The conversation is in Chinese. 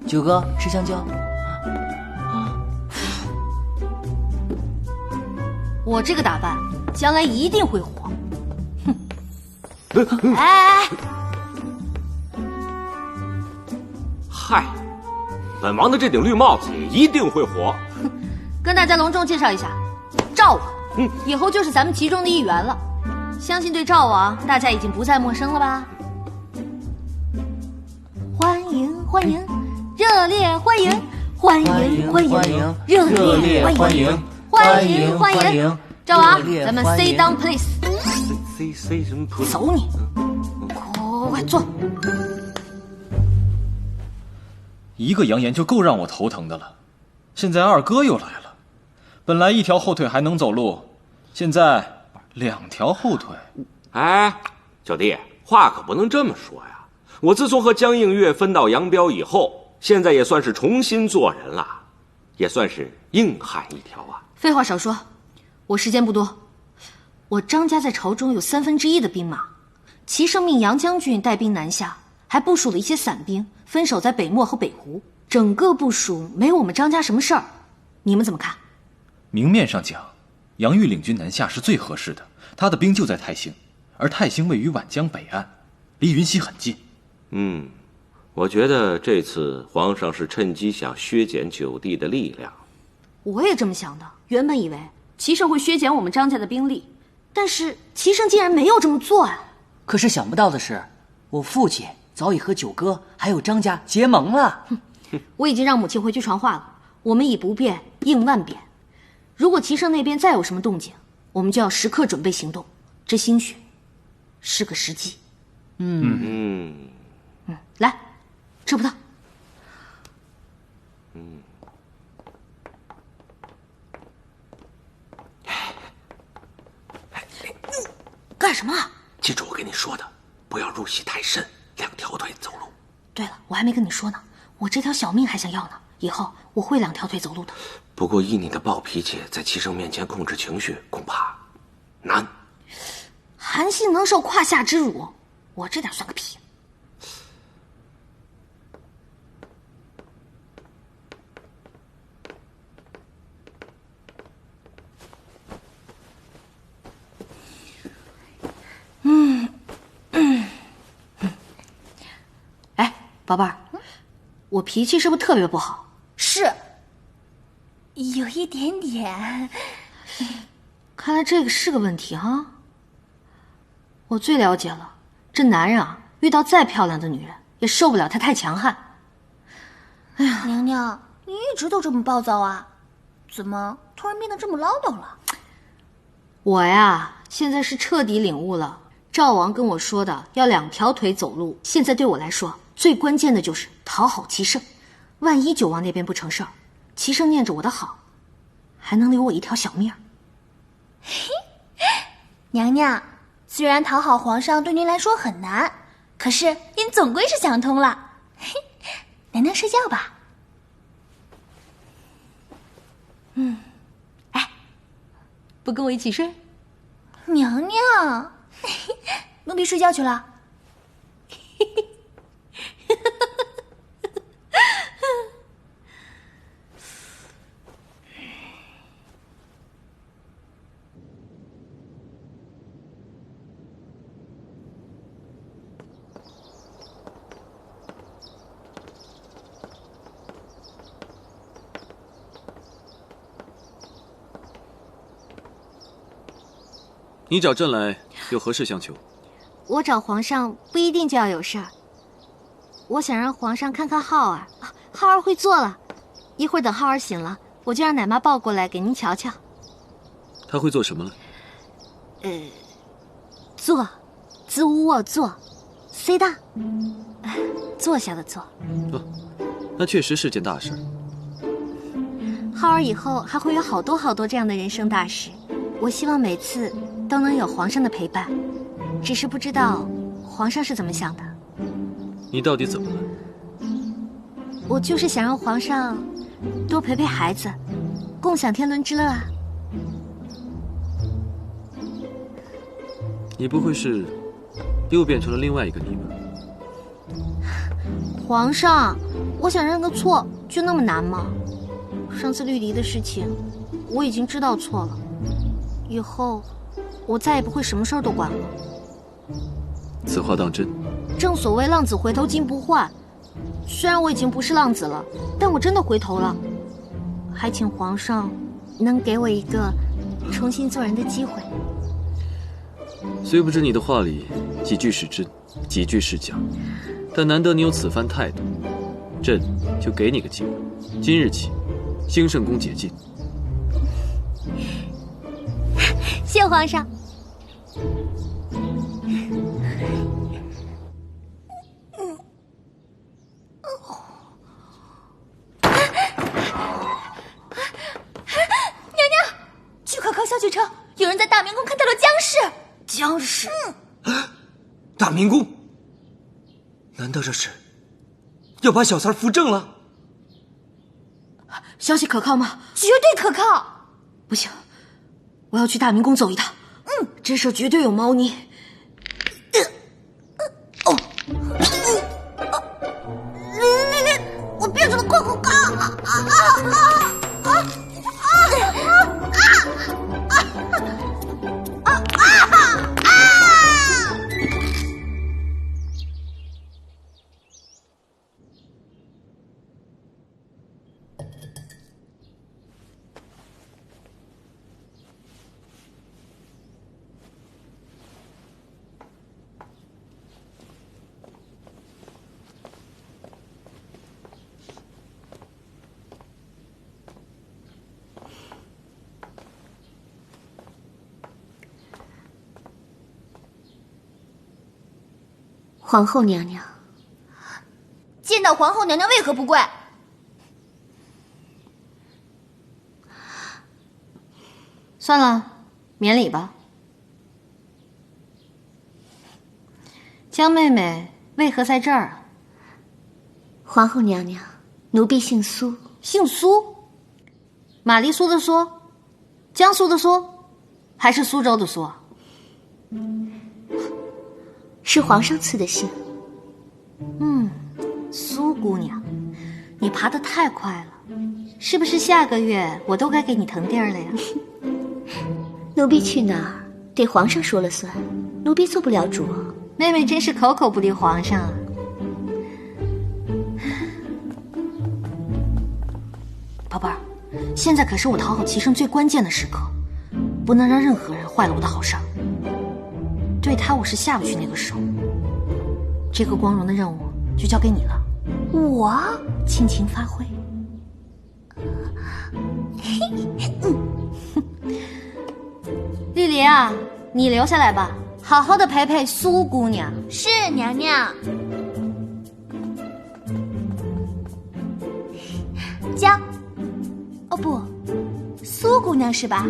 九哥吃香蕉。我这个打扮，将来一定会火。哼！哎！嗨，本王的这顶绿帽子也一定会火。跟大家隆重介绍一下，赵王，以后就是咱们其中的一员了。相信对赵王，大家已经不再陌生了吧？欢迎欢迎，热烈欢迎！欢迎欢迎，热烈欢迎！欢迎欢迎，赵王，咱们 sit down please。C 什么 please？ 走你！快坐。一个扬言就够让我头疼的了，现在二哥又来了。本来一条后腿还能走路，现在2条后腿。哎，小弟，话可不能这么说呀！我自从和江映月分道扬镳以后，现在也算是重新做人了，也算是硬汉一条啊。废话少说，我时间不多。我张家在朝中有1/3的兵马，齐胜命杨将军带兵南下，还部署了一些散兵，分守在北漠和北湖。整个部署没有我们张家什么事儿，你们怎么看？明面上讲，杨玉领军南下是最合适的，他的兵就在泰兴，而泰兴位于皖江北岸，离云溪很近。我觉得这次皇上是趁机想削减九弟的力量。我也这么想的，原本以为齐胜会削减我们张家的兵力，但是齐胜竟然没有这么做啊！可是想不到的是，我父亲早已和九哥还有张家结盟了。我已经让母亲回去传话了，我们以不变应万变。如果齐胜那边再有什么动静，我们就要时刻准备行动。这兴许是个时机。来，吃葡萄。干什么？记住我跟你说的，不要入戏太深，2条腿走路。对了，我还没跟你说呢，我这条小命还想要呢，以后我会2条腿走路的。不过依你的暴脾气，在齐胜面前控制情绪恐怕难。韩信能受胯下之辱，我这点算个屁。哎，宝贝儿，我脾气是不是特别不好？是，有一点点。看来这个是个问题哈。我最了解了，这男人啊，遇到再漂亮的女人也受不了她太强悍。哎呀，娘娘，你一直都这么暴躁啊？怎么突然变得这么唠叨了？我呀，现在是彻底领悟了赵王跟我说的要2条腿走路。现在对我来说，最关键的就是讨好齐胜。万一九王那边不成事儿，齐胜念着我的好，还能留我一条小命。娘娘，虽然讨好皇上对您来说很难，可是您总归是想通了。娘娘睡觉吧。哎，不跟我一起睡？娘娘，奴婢睡觉去了。你找朕来，有何事相求？我找皇上不一定就要有事儿，我想让皇上看看浩儿。浩儿会坐了，一会儿等浩儿醒了，我就让奶妈抱过来给您瞧瞧。他会做什么了？坐，姿无卧坐，sit down，坐下的坐。那确实是件大事。浩儿以后还会有好多好多这样的人生大事，我希望每次都能有皇上的陪伴，只是不知道皇上是怎么想的。你到底怎么了？我就是想让皇上多陪陪孩子，共享天伦之乐啊。你不会是又变成了另外一个你吧？皇上，我想认个错，就那么难吗？上次绿篱的事情，我已经知道错了，以后我再也不会什么事儿都管了。此话当真？正所谓浪子回头金不换，虽然我已经不是浪子了，但我真的回头了。还请皇上能给我一个重新做人的机会。虽不知你的话里几句是真，几句是假，但难得你有此番态度，朕就给你个机会。今日起，兴圣宫解禁。谢皇上。去可靠小举车，有人在大明宫看到了僵尸。僵尸？大明宫？难道这是要把小三扶正了？消息可靠吗？绝对可靠。不行，我要去大明宫走一趟。这事绝对有猫腻。我变成了快快皇后娘娘，见到皇后娘娘为何不跪？算了，免礼吧。江妹妹为何在这儿啊？皇后娘娘，奴婢姓苏。姓苏？玛丽苏的苏？江苏的苏？还是苏州的苏？是皇上赐的姓。苏姑娘，你爬得太快了，是不是下个月我都该给你腾地儿了呀？奴婢去哪儿，得皇上说了算，奴婢做不了主。妹妹真是口口不离皇上啊！宝贝儿，现在可是我讨好齐胜最关键的时刻，不能让任何人坏了我的好事儿。对他我是下不去那个手，这个光荣的任务就交给你了。我尽情发挥。丽丽啊，你留下来吧，好好的陪陪苏姑娘。是娘娘。江，哦不，苏姑娘是吧？